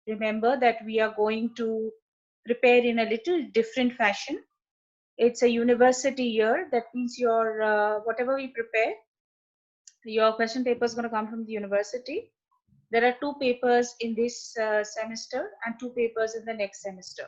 remember that we are going to prepare in a little different fashion. It's a university year. That means your whatever we prepare, your question paper is going to come from the university. There are two papers in this semester and two papers in the next semester.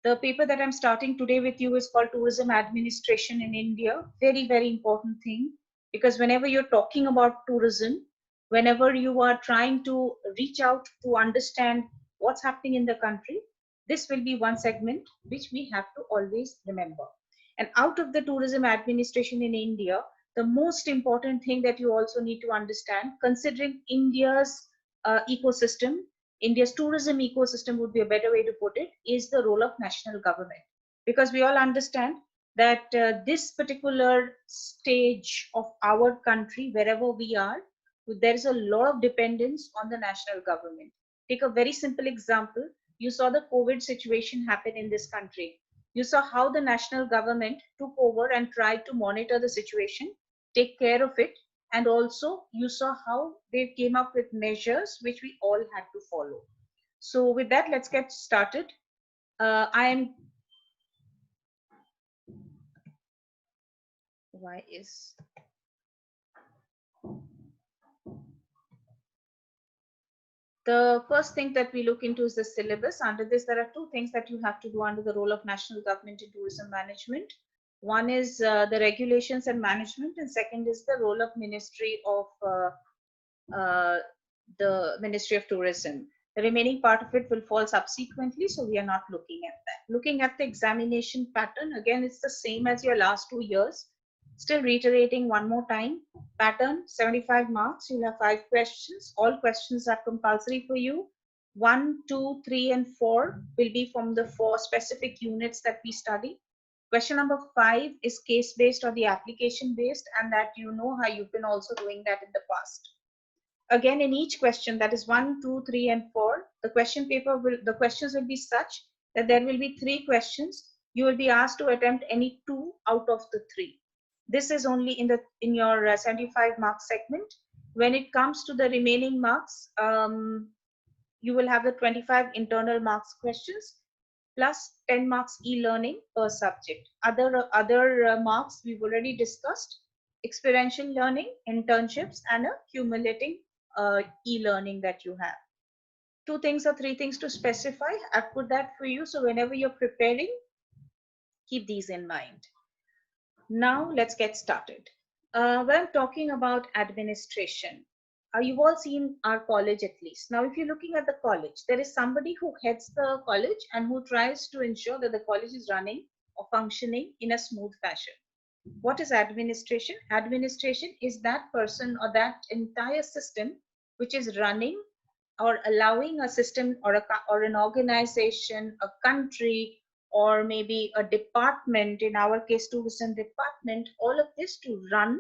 The paper that I'm starting today with you is called Tourism Administration in India. Very, very important thing, because whenever you're talking about tourism, whenever you are trying to reach out to understand what's happening in the country, this will be one segment which we have to always remember. And out of the tourism administration in India, the most important thing that you also need to understand, considering India's ecosystem, India's tourism ecosystem would be a better way to put it, is the role of national government. Because we all understand that this particular stage of our country, wherever we are, there is a lot of dependence on the national government. Take a very simple example. You saw the COVID situation happen in this country. You saw how the national government took over and tried to monitor the situation, take care of it, and also you saw how they came up with measures which we all had to follow. So with that, let's get started. I am why is the first thing that we look into is the syllabus. Under this, there are two things that you have to do under the role of national government in tourism management. One is the regulations and management, and second is the role of uh, Ministry of Tourism. The remaining part of it will fall subsequently, so we are not looking at that. Looking at the examination pattern, again, it's the same as your last 2 years. Still reiterating one more time, pattern 75 marks, you'll have 5 questions. All questions are compulsory for you. 1, 2, 3, and 4 will be from the 4 specific units that we study. Question number 5 is case based or the application based, and that you know how you've been also doing that in the past. Again, in each question, that is 1, 2, 3, and 4, the questions will be such that there will be 3 questions. You will be asked to attempt any 2 out of the 3. This is only in your 75 mark segment. When it comes to the remaining marks, you will have the 25 internal marks questions plus 10 marks e-learning per subject. Other marks we've already discussed: experiential learning, internships, and a cumulating e-learning that you have. 2 things or 3 things to specify. I've put that for you. So whenever you're preparing, keep these in mind. Now let's get started. When I'm talking about administration, you've all seen our college at least. Now, if you're looking at the college, there is somebody who heads the college and who tries to ensure that the college is running or functioning in a smooth fashion. What is administration? Administration is that person or that entire system which is running or allowing a system or an organization, a country, or maybe a department, in our case tourism department, all of this to run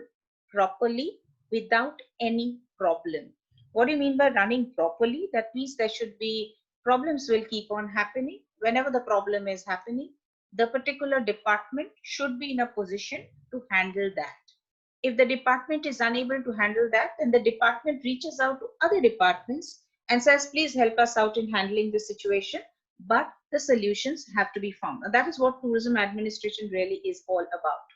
properly without any problem. What do you mean by running properly? That means there should be problems will keep on happening. Whenever the problem is happening, the particular department should be in a position to handle that. If the department is unable to handle that, then the department reaches out to other departments and says, please help us out in handling this situation. But the solutions have to be found. And that is what tourism administration really is all about.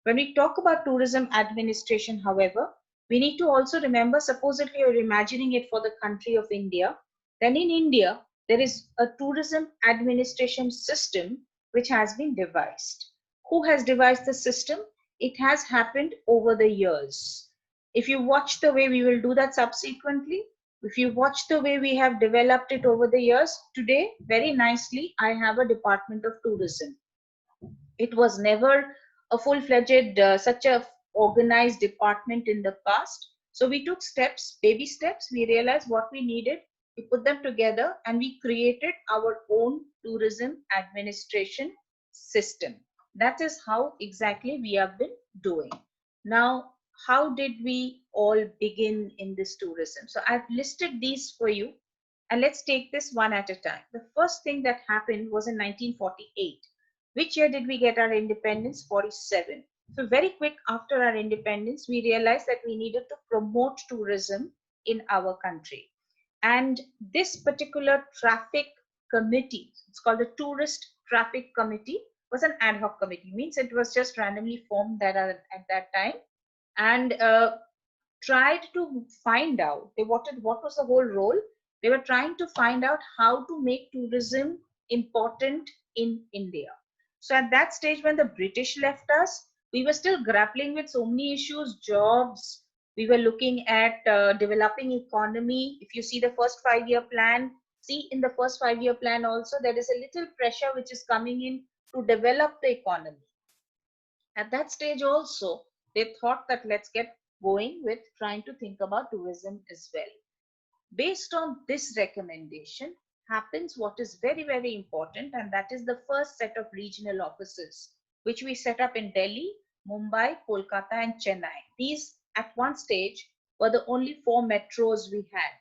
When we talk about tourism administration, however, we need to also remember, suppose if you're imagining it for the country of India, then in India, there is a tourism administration system which has been devised. Who has devised the system? It has happened over the years. If you watch the way we will do that subsequently, if you watch the way we have developed it over the years, today, very nicely, I have a Department of Tourism. It was never a full-fledged, such a organized department in the past. So we took steps, baby steps. We realized what we needed. We put them together and we created our own tourism administration system. That is how exactly we have been doing. Now, how did we all begin in this tourism? So I've listed these for you, and let's take this one at a time. The first thing that happened was in 1948. Which year did we get our independence? 47. So very quick after our independence, we realized that we needed to promote tourism in our country. And this particular traffic committee, it's called the Tourist Traffic Committee, was an ad hoc committee, means it was just randomly formed at that time, and tried to find out what was the whole role. They were trying to find out how to make tourism important in India. So at that stage, when the British left us, we were still grappling with so many issues, jobs. We were looking at developing economy. If you see the first 5-year plan, see in the first 5-year plan also, there is a little pressure which is coming in to develop the economy. At that stage also, they thought that let's get going with trying to think about tourism as well. Based on this recommendation happens what is very, very important, and that is the first set of regional offices, which we set up in Delhi, Mumbai, Kolkata, and Chennai. These at one stage were the only 4 metros we had.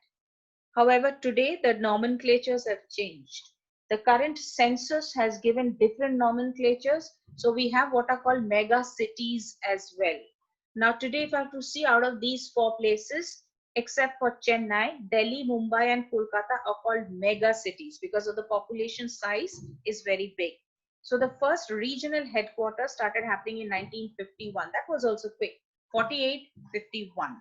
However, today the nomenclatures have changed. The current census has given different nomenclatures. So we have what are called mega cities as well. Now today, if I have to see out of these 4 places, except for Chennai, Delhi, Mumbai, and Kolkata are called mega cities because of the population size is very big. So the first regional headquarters started happening in 1951. That was also quick, 48, 51.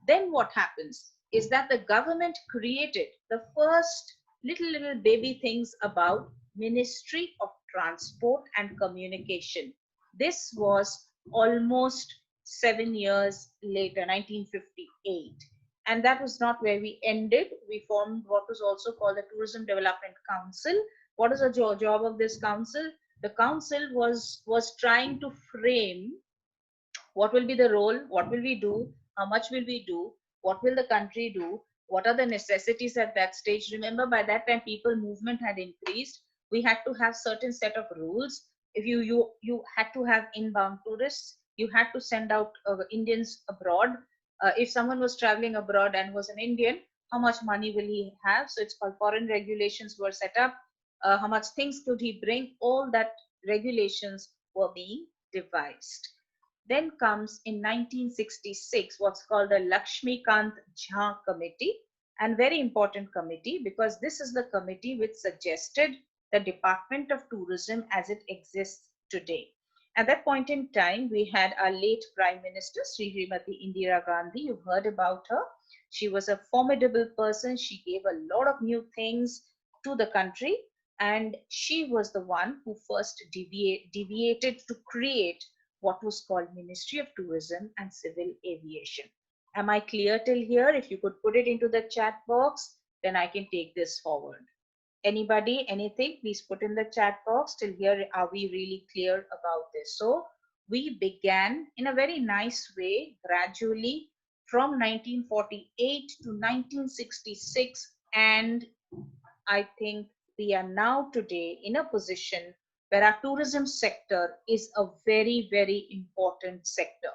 Then what happens is that the government created the first little baby things about Ministry of Transport and Communication. This was almost 7 years later, 1958. And that was not where we ended. We formed what was also called the Tourism Development Council. What is the job of this council? The council was trying to frame what will be the role, what will we do, how much will we do, what will the country do, what are the necessities at that stage. Remember, by that time people movement had increased. We had to have certain set of rules. If you had to have inbound tourists, you had to send out Indians abroad. If someone was traveling abroad and was an Indian, how much money will he have? So it's called foreign regulations were set up. How much things could he bring? All that regulations were being devised. Then comes in 1966 what's called the Lakshmikant Jha Committee, and very important committee because this is the committee which suggested the Department of Tourism as it exists today. At that point in time, we had our late Prime Minister, Srimati Indira Gandhi. You've heard about her. She was a formidable person. She gave a lot of new things to the country, and she was the one who first deviated to create what was called Ministry of Tourism and Civil Aviation. Am I clear till here? If you could put it into the chat box, then I can take this forward. Anybody, anything, please put in the chat box. Till here, are we really clear about this? So we began in a very nice way, gradually from 1948 to 1966. And I think we are now today in a position where our tourism sector is a very, very important sector.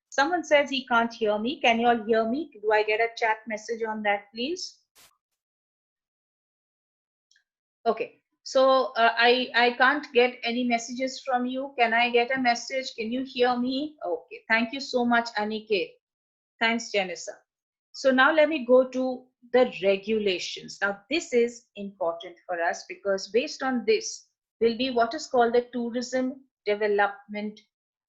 Someone says he can't hear me. Can you all hear me? Do I get a chat message on that, please? Okay. So I can't get any messages from you. Can I get a message? Can you hear me? Okay. Thank you so much, Aniket. Thanks, Janissa. So now let me go to the regulations. Now this is important for us because based on this will be what is called the Tourism Development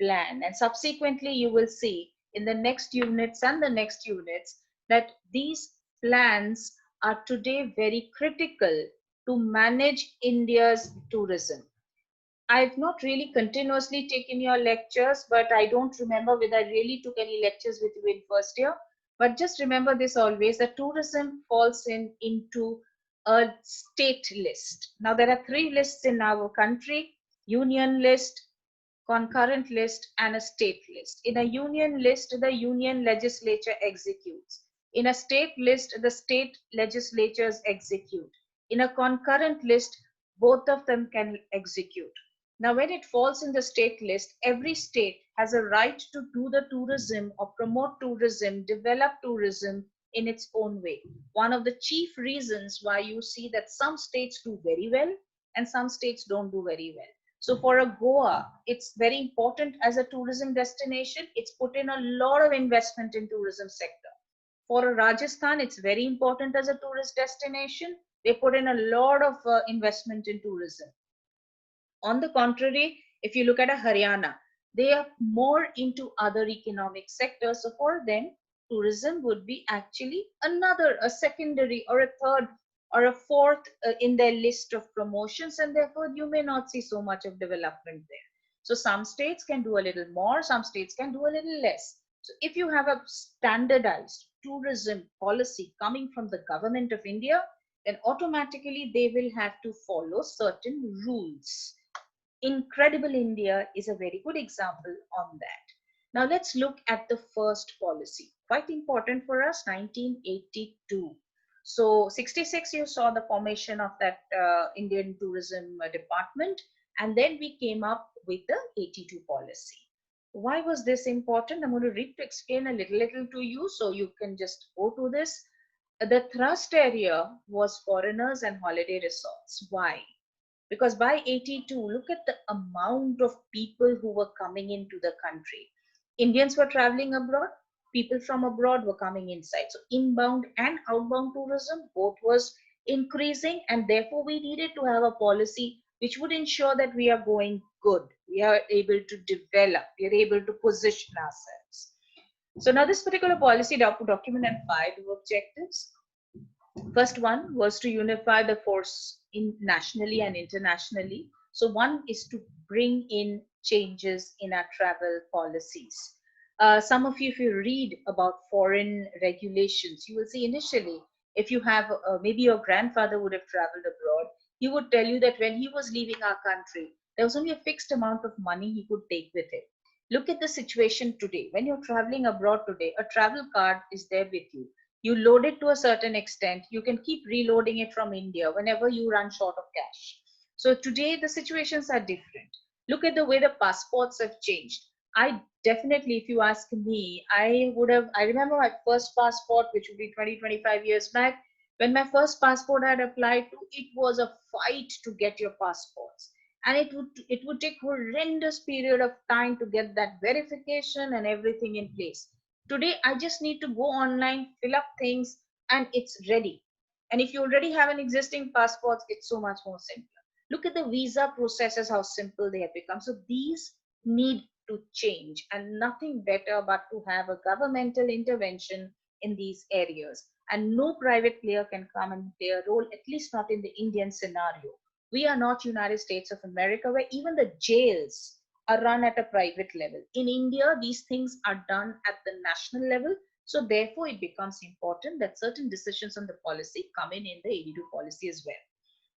Plan. And subsequently you will see in the next units and the next units that these plans are today very critical to manage India's tourism. I've not really continuously taken your lectures, but I don't remember whether I really took any lectures with you in first year. But just remember this always, that tourism falls into a state list. Now there are 3 lists in our country: union list, concurrent list, and a state list. In a union list, the union legislature executes. In a state list, the state legislatures execute. In a concurrent list, both of them can execute. Now, when it falls in the state list, every state has a right to do the tourism or promote tourism, develop tourism in its own way. One of the chief reasons why you see that some states do very well and some states don't do very well. So for a Goa, it's very important as a tourism destination. It's put in a lot of investment in tourism sector. For Rajasthan, it's very important as a tourist destination. They put in a lot of investment in tourism. On the contrary, if you look at a Haryana, they are more into other economic sectors. So for them, tourism would be actually another, a secondary or a third or a fourth in their list of promotions, and therefore you may not see so much of development there. So some states can do a little more, some states can do a little less. So if you have a standardized tourism policy coming from the government of India, then automatically they will have to follow certain rules. Incredible India is a very good example on that. Now let's look at the first policy. Quite important for us, 1982. So 66, you saw the formation of that Indian Tourism Department, and then we came up with the 82 policy. Why was this important? I'm going to read to explain a little to you so you can just go to this. The thrust area was foreigners and holiday resorts. Why? Because by 82, look at the amount of people who were coming into the country. Indians were traveling abroad, people from abroad were coming inside. So inbound and outbound tourism both was increasing, and therefore we needed to have a policy which would ensure that we are going good, we are able to develop, we are able to position ourselves. So now this particular policy document had 5 objectives. First one was to unify the force in nationally and internationally. So one is to bring in changes in our travel policies. Some of you, if you read about foreign regulations, you will see initially, if you have maybe your grandfather would have traveled abroad, he would tell you that when he was leaving our country, there was only a fixed amount of money he could take with him. Look at the situation today. When you're traveling abroad today, a travel card is there with you. You load it to a certain extent. You can keep reloading it from India whenever you run short of cash. So today the situations are different. Look at the way the passports have changed. I definitely, if you ask me, I remember my first passport, which would be 20, 25 years back. When my first passport I had applied to, it was a fight to get your passports. And it would take horrendous period of time to get that verification and everything in place. Today, I just need to go online, fill up things, and it's ready. And if you already have an existing passport, it's so much more simpler. Look at the visa processes, how simple they have become. So these need to change, and nothing better but to have a governmental intervention in these areas. And no private player can come and play a role, at least not in the Indian scenario. We are not United States of America, where even the jails are run at a private level. In India, these things are done at the national level. So therefore, it becomes important that certain decisions on the policy come in the 82 policy as well.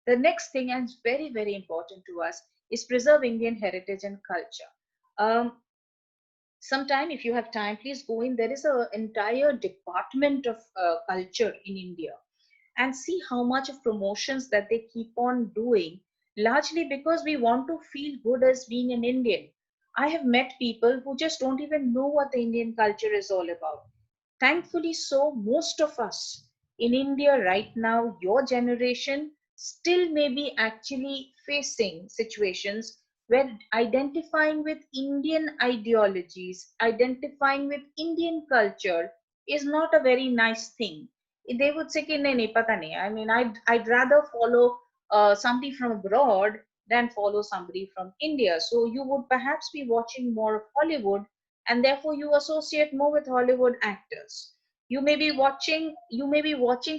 The next thing, and very, very important to us, is preserve Indian heritage and culture. Sometime, if you have time, please go in. There is an entire department of culture in India, and see how much of promotions that they keep on doing, largely because we want to feel good as being an Indian. I have met people who just don't even know what the Indian culture is all about. Thankfully, so most of us in India right now, your generation, still may be actually facing situations where identifying with Indian ideologies, identifying with Indian culture is not a very nice thing. They would say, nahi, nahi, pata nahi. I mean, I'd rather follow somebody from abroad than follow somebody from India. So you would perhaps be watching more of Hollywood, and therefore you associate more with Hollywood actors. You may be watching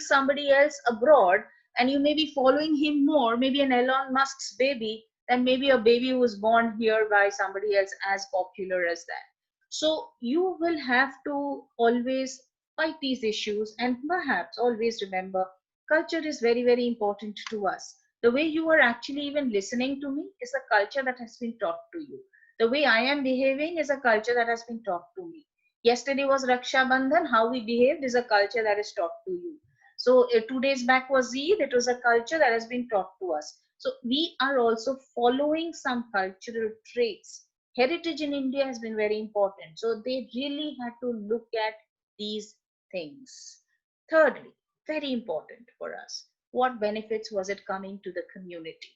somebody else abroad, and you may be following him more, maybe an Elon Musk's baby, than maybe a baby who was born here by somebody else as popular as that. So you will have to always fight these issues, and perhaps always remember, culture is very, very important to us. The way you are actually even listening to me is a culture that has been taught to you. The way I am behaving is a culture that has been taught to me. Yesterday was Raksha Bandhan. How we behaved is a culture that is taught to you. So 2 days back was Eid. It was a culture that has been taught to us. So we are also following some cultural traits. Heritage in India has been very important. So they really had to look at these things. Thirdly, very important for us, what benefits was it coming to the community?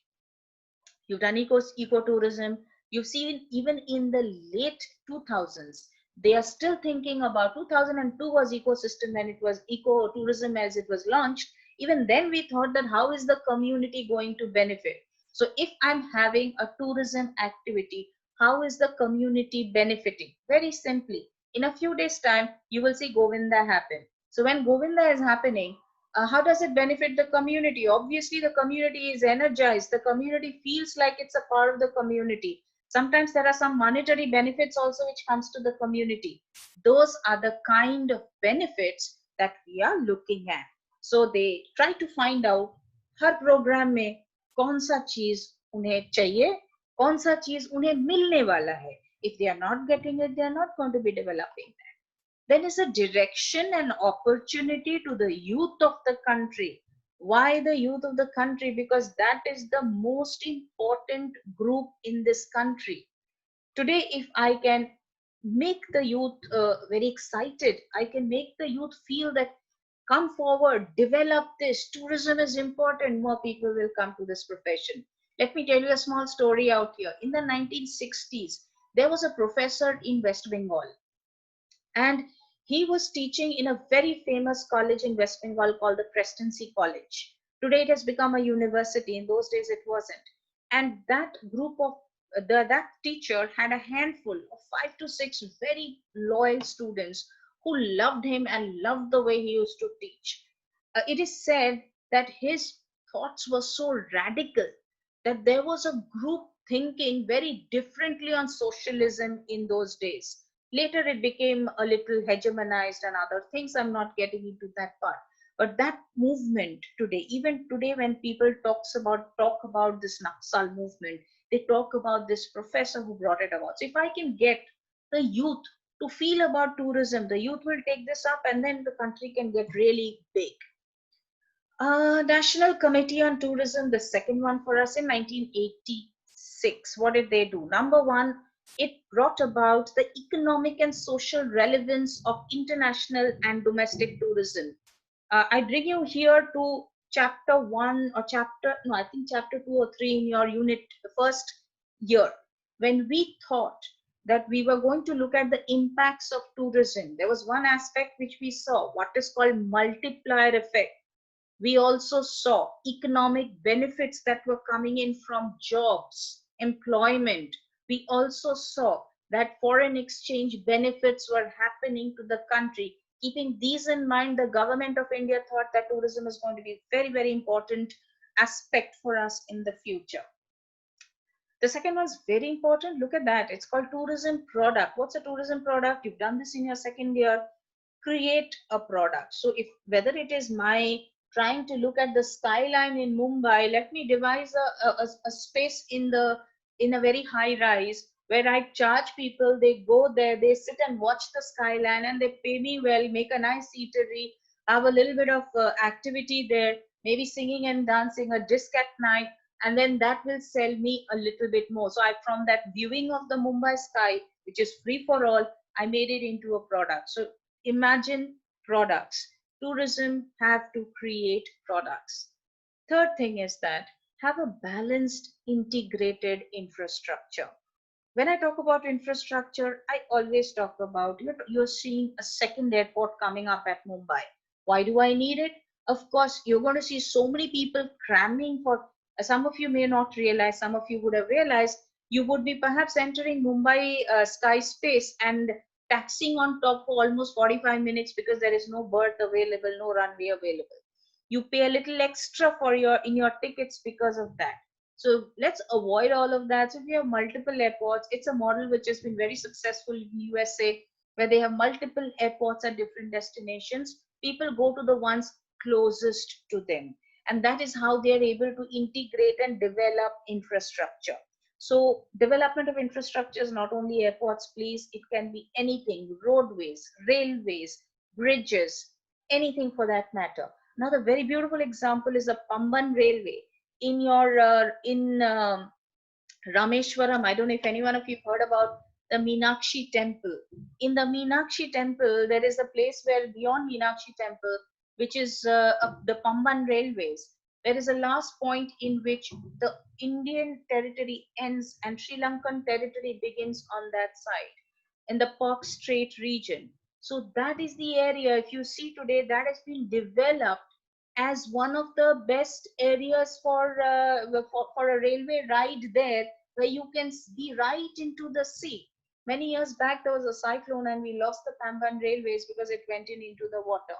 You've done ecotourism. You've seen even in the late 2000s, They are still thinking about 2002 was ecosystem when it was ecotourism as it was launched. Even then we thought that how is the community going to benefit? So if I'm having a tourism activity, how is the community benefiting? Very simply, in a few days time, you will see Govinda happen. So when Govinda is happening, how does it benefit the community? Obviously, the community is energized. The community feels like it's a part of the community. Sometimes there are some monetary benefits also which comes to the community. Those are the kind of benefits that we are looking at. So they try to find out हर program में कौन सा चीज उन्हें चाहिए, कौन सा चीज उन्हें मिलने वाला है. If they are not getting it, they are not going to be developing that. Then is a direction and opportunity to the youth of the country. Why the youth of the country? Because that is the most important group in this country. Today, if I can make the youth very excited, I can make the youth feel that come forward, develop this. Tourism is important. More people will come to this profession. Let me tell you a small story out here. In the 1960s, there was a professor in West Bengal, and he was teaching in a very famous college in West Bengal called the Presidency College. Today it has become a university. In those days it wasn't. And that group of that teacher had a handful of 5 to 6 very loyal students who loved him and loved the way he used to teach. It is said that his thoughts were so radical that there was a group thinking very differently on socialism in those days. Later, it became a little hegemonized and other things. I'm not getting into that part. But that movement today, even today, when people talk about this Naxal movement, they talk about this professor who brought it about. So if I can get the youth to feel about tourism, the youth will take this up, and then the country can get really big. National Committee on Tourism, the second one for us in 1986. What did they do? Number one, it brought about the economic and social relevance of international and domestic tourism. I bring you here to chapter one or chapter, no, I think chapter 2 or 3 in your unit, the first year, when we thought that we were going to look at the impacts of tourism. There was one aspect which we saw, what is called multiplier effect. We also saw economic benefits that were coming in from jobs, employment. We also saw that foreign exchange benefits were happening to the country. Keeping these in mind, the government of India thought that tourism is going to be a very, very important aspect for us in the future. The second one's very important. Look at that. It's called tourism product. What's a tourism product? You've done this in your second year. Create a product. So if whether it is my trying to look at the skyline in Mumbai, let me devise a space in a very high rise where I charge people. They go there, they sit and watch the skyline, and they pay me well, make a nice eatery, have a little bit of activity there, maybe singing and dancing, a disc at night, and then that will sell me a little bit more. So I, from that viewing of the Mumbai sky, which is free for all, I made it into a product. So imagine products. Tourism have to create products. Third thing is that have a balanced integrated infrastructure. When I talk about infrastructure, I always talk about you're seeing a second airport coming up at Mumbai. Why do I need it? Of course, you're going to see so many people cramming for. Some of you may not realize, some of you would have realized, you would be perhaps entering Mumbai sky space and taxiing on top for almost 45 minutes because there is no berth available, no runway available. You pay a little extra for your in your tickets because of that. So let's avoid all of that. So if you have multiple airports, it's a model which has been very successful in USA, where they have multiple airports at different destinations. People go to the ones closest to them. And that is how they are able to integrate and develop infrastructure. So development of infrastructure is not only airports, please. It can be anything, roadways, railways, bridges, anything for that matter. Another very beautiful example is the Pamban Railway in your Rameshwaram. I don't know if any one of you heard about the Meenakshi temple. In the Meenakshi temple, there is a place where beyond Meenakshi temple, which is the Pamban railways, there is a last point in which the Indian territory ends and Sri Lankan territory begins on that side. in the Park Strait region. So that is the area, if you see today, that has been developed as one of the best areas for a railway ride there, where you can be right into the sea. Many years back, there was a cyclone and we lost the Pamban railways because it went into the water.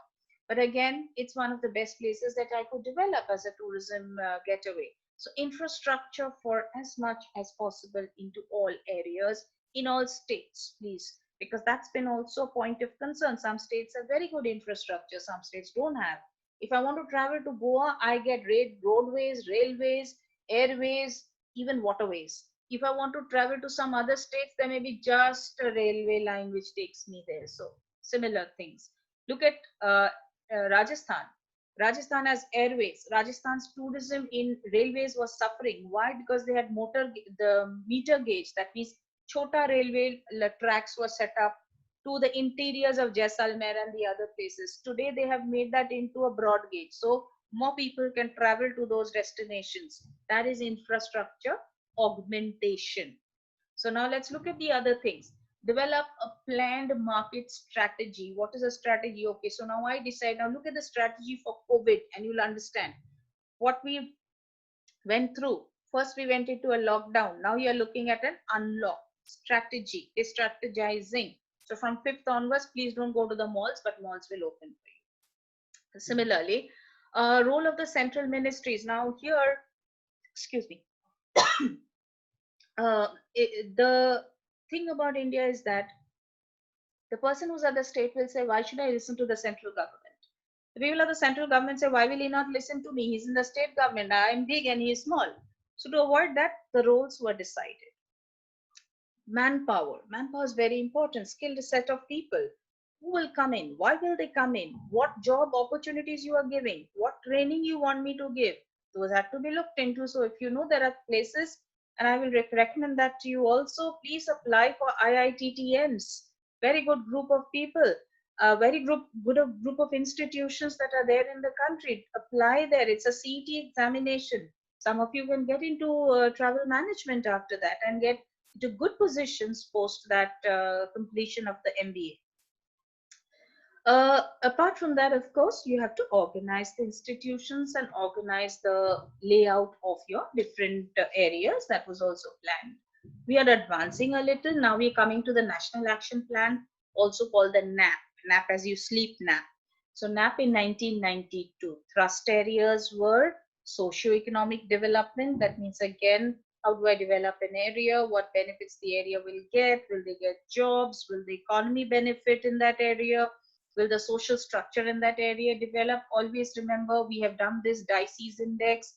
But again, it's one of the best places that I could develop as a tourism getaway. So infrastructure for as much as possible into all areas in all states, please, because that's been also a point of concern. Some states have very good infrastructure, some states don't have. If I want to travel to Goa, I get roadways, railways, airways, even waterways. If I want to travel to some other states, there may be just a railway line which takes me there. So similar things. Look at Rajasthan. Rajasthan has airways. Rajasthan's tourism in railways was suffering. Why? Because they had the meter gauge. That means chota railway tracks were set up to the interiors of Jaisalmer and the other places. Today they have made that into a broad gauge. So more people can travel to those destinations. That is infrastructure augmentation. So now let's look at the other things. Develop a planned market strategy. What is a strategy? Okay, so now I decide, now look at the strategy for COVID and you'll understand what we went through. First, we went into a lockdown. Now you're looking at an unlock strategy, is strategizing. So from 5th onwards, please don't go to the malls, but malls will open for you. Similarly, role of the central ministries. Now here, excuse me, the thing about India is that the person who's at the state will say, why should I listen to the central government? The people of the central government say, why will he not listen to me? He's in the state government. I'm big and he's small. So to avoid that, the roles were decided. Manpower is very important. Skilled set of people. Who will come in? Why will they come in? What job opportunities you are giving? What training you want me to give? Those have to be looked into. So if you know there are places, and I will recommend that to you also, please apply for IITTMs. Very good group of people, a very good group of institutions that are there in the country. Apply there. It's a CET examination. Some of you can get into travel management after that and get to good positions post that completion of the MBA. Apart from that, of course, you have to organize the institutions and organize the layout of your different areas. That was also planned. We are advancing a little. Now we're coming to the National Action Plan, also called the NAP. NAP as you sleep nap. So NAP in 1992. Thrust areas were socio-economic development. That means, again, how do I develop an area? What benefits the area will get? Will they get jobs? Will the economy benefit in that area? Will the social structure in that area develop? Always remember, we have done this DICES index.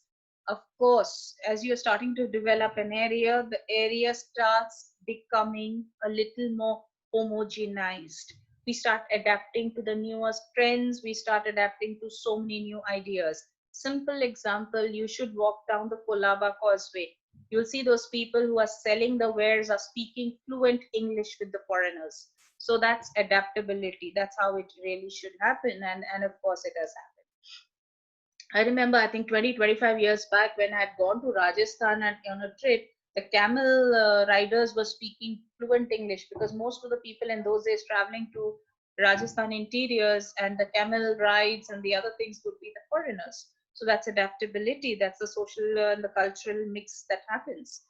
Of course, as you're starting to develop an area, the area starts becoming a little more homogenized. We start adapting to the newest trends. We start adapting to so many new ideas. Simple example, you should walk down the Colaba Causeway. You'll see those people who are selling the wares are speaking fluent English with the foreigners. So that's adaptability. That's how it really should happen. And of course, it has happened. I remember, I think 20, 25 years back when I had gone to Rajasthan and on a trip, the camel riders were speaking fluent English because most of the people in those days traveling to Rajasthan interiors and the camel rides and the other things would be the foreigners. So that's adaptability. That's the social and the cultural mix that happens.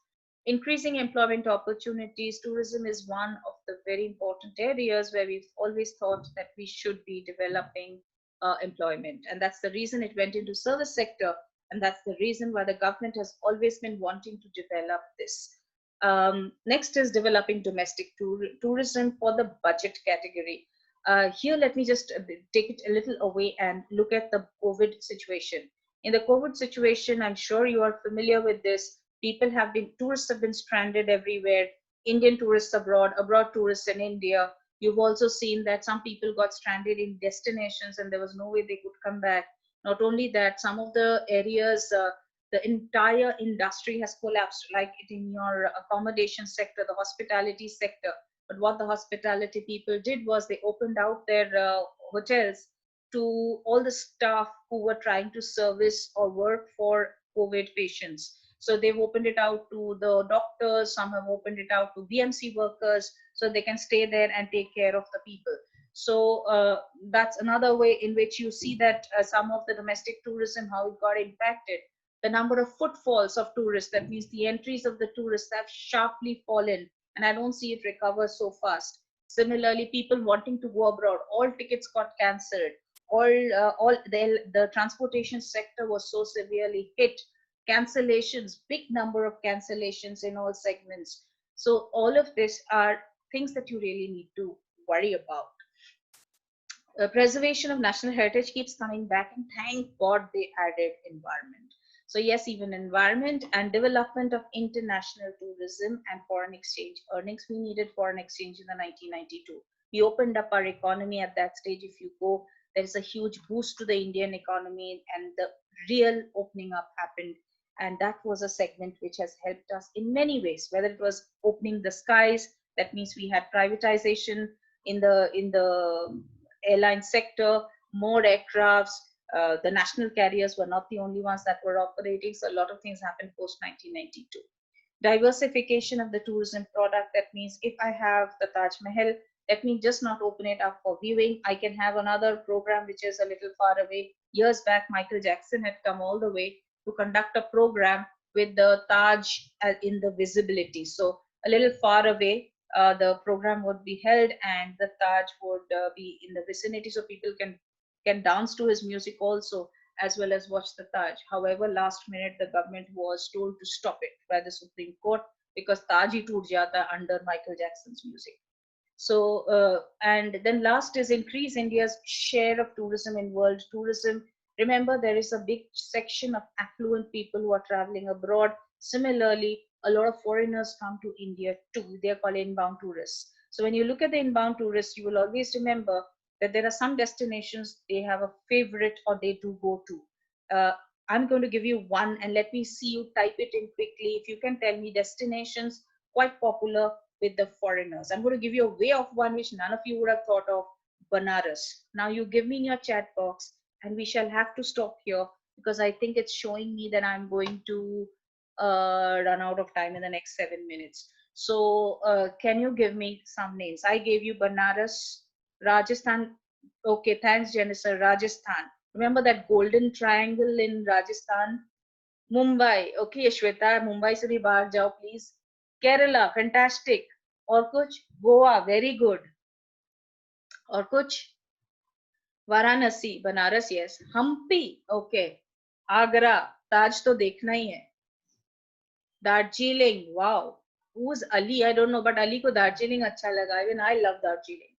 Increasing employment opportunities. Tourism is one of the very important areas where we've always thought that we should be developing employment. And that's the reason it went into service sector. And that's the reason why the government has always been wanting to develop this. Next is developing domestic tourism for the budget category. Here, let me just take it a little away and look at the COVID situation. In the COVID situation, I'm sure you are familiar with this. Tourists have been stranded everywhere. Indian tourists abroad, abroad tourists in India. You've also seen that some people got stranded in destinations and there was no way they could come back. Not only that, some of the areas, the entire industry has collapsed, like it in your accommodation sector, the hospitality sector. But what the hospitality people did was they opened out their hotels to all the staff who were trying to service or work for COVID patients. So they've opened it out to the doctors, some have opened it out to BMC workers. so they can stay there and take care of the people. So that's another way in which you see that some of the domestic tourism, how it got impacted. The number of footfalls of tourists, that means the entries of the tourists, have sharply fallen, and I don't see it recover so fast. Similarly, people wanting to go abroad, all tickets got cancelled. All the transportation sector was so severely hit. Cancellations, big number of cancellations in all segments. So all of this are things that you really need to worry about. Preservation of national heritage keeps coming back, and thank God they added environment. So yes, even environment and development of international tourism and foreign exchange earnings. We needed foreign exchange in the 1992. We opened up our economy at that stage. If you go, there is a huge boost to the Indian economy, and the real opening up happened. And that was a segment which has helped us in many ways, whether it was opening the skies, that means we had privatization in the airline sector, more aircrafts. The national carriers were not the only ones that were operating, so a lot of things happened post 1992. Diversification of the tourism product, that means if I have the Taj Mahal, let me just not open it up for viewing. I can have another program which is a little far away. Years back, Michael Jackson had come all the way to conduct a program with the Taj in the visibility. So a little far away, the program would be held, and the Taj would be in the vicinity, so people can dance to his music also, as well as watch the Taj. However, last minute the government was told to stop it by the Supreme Court, because Taj hi toot jata under Michael Jackson's music. So, and then last is increase India's share of tourism in world tourism. Remember, there is a big section of affluent people who are traveling abroad. Similarly, a lot of foreigners come to India too. They are called inbound tourists. So when you look at the inbound tourists, you will always remember that there are some destinations they have a favorite or they do go to. I'm going to give you one, and let me see you type it in quickly. If you can tell me destinations quite popular with the foreigners. I'm going to give you a way of one which none of you would have thought of: Banaras. Now you give me in your chat box, and we shall have to stop here because I think it's showing me that I'm going to run out of time in the next 7 minutes. So can you give me some names? I gave you Banaras, Rajasthan. Okay, thanks, Jennifer. Rajasthan. Remember that golden triangle in Rajasthan? Mumbai. Okay, Shweta, Mumbai से भी बाहर जाओ please. Kerala, fantastic. और कुछ? Goa, very good. और कुछ? Varanasi, Banaras, yes. Hampi, okay. Agra, ताज तो देखना ही है. Darjeeling, wow. Who's Ali? I don't know, but Ali को Darjeeling अच्छा लगा. Even I love Darjeeling.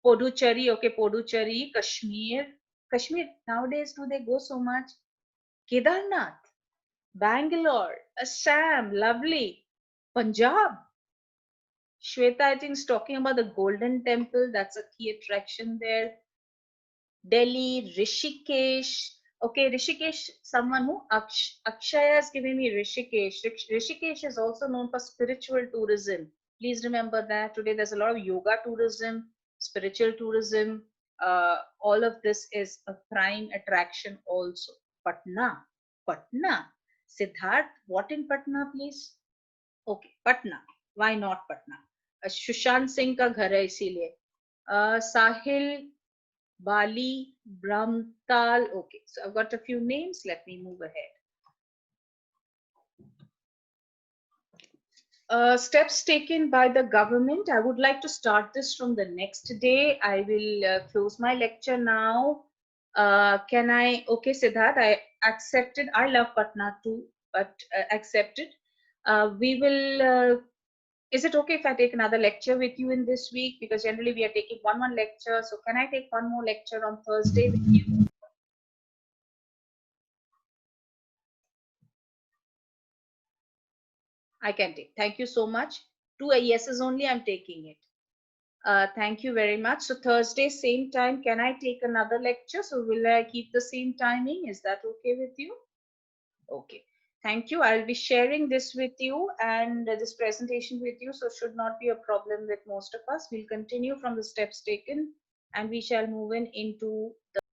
Puducherry, okay, Puducherry, Kashmir. Kashmir, nowadays do they go so much? Kedarnath, Bangalore, Assam, lovely. Punjab. Shweta, I think, is talking about the Golden Temple. That's a key attraction there. Delhi, Rishikesh. Okay, Rishikesh, someone who Akshaya is giving me Rishikesh. Rishikesh is also known for spiritual tourism. Please remember that today there's a lot of yoga tourism, spiritual tourism. All of this is a prime attraction also. Patna, Patna. Siddharth, what in Patna, please? Okay, Patna. Why not Patna? Sushant Singh का घर है इसीलिए. साहिल, Bali, Brahmtal. Okay, so I've got a few names. Let me move ahead. Steps taken by the government. I would like to start this from the next day. I will close my lecture now. Can I? Okay, Siddharth, I accepted. I love Patna too, but accepted. We will. Is it okay if I take another lecture with you in this week? Because generally we are taking one lecture. So can I take one more lecture on Thursday with you? I can take. Thank you so much. 2 yeses only, I'm taking it. Thank you very much. So Thursday, same time, can I take another lecture? So will I keep the same timing? Is that okay with you? Okay. Thank you. I'll be sharing this with you and this presentation with you. So should not be a problem with most of us. We'll continue from the steps taken and we shall move into